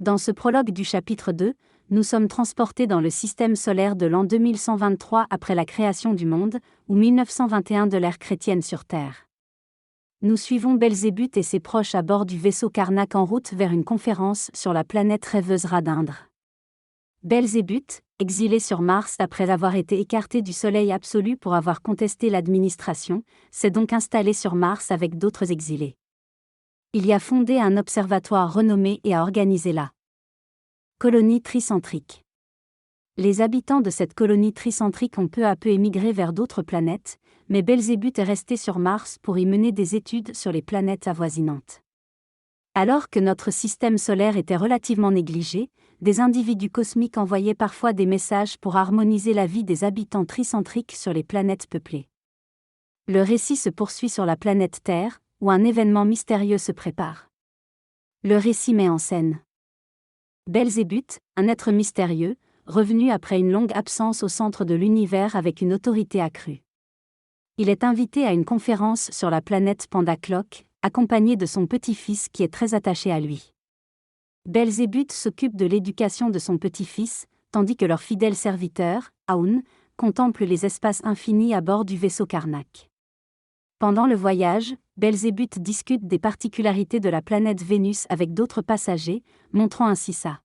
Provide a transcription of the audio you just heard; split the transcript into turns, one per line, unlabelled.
Dans ce prologue du chapitre 2, nous sommes transportés dans le système solaire de l'an 2123 après la création du monde, ou 1921 de l'ère chrétienne sur Terre. Nous suivons Belzébuth et ses proches à bord du vaisseau Karnak en route vers une conférence sur la planète rêveuse Radindre. Belzébuth, exilé sur Mars après avoir été écarté du Soleil absolu pour avoir contesté l'administration, s'est donc installé sur Mars avec d'autres exilés. Il y a fondé un observatoire renommé et a organisé la colonie tricentrique. Les habitants de cette colonie tricentrique ont peu à peu émigré vers d'autres planètes, mais Belzébuth est resté sur Mars pour y mener des études sur les planètes avoisinantes. Alors que notre système solaire était relativement négligé, des individus cosmiques envoyaient parfois des messages pour harmoniser la vie des habitants tricentriques sur les planètes peuplées. Le récit se poursuit sur la planète Terre, où un événement mystérieux se prépare. Le récit met en scène Belzébuth, un être mystérieux, revenu après une longue absence au centre de l'univers avec une autorité accrue. Il est invité à une conférence sur la planète Pandacloc, accompagné de son petit-fils qui est très attaché à lui. Belzébuth s'occupe de l'éducation de son petit-fils, tandis que leur fidèle serviteur, Aoun, contemple les espaces infinis à bord du vaisseau Karnak. Pendant le voyage, Belzébuth discute des particularités de la planète Vénus avec d'autres passagers, montrant ainsi sa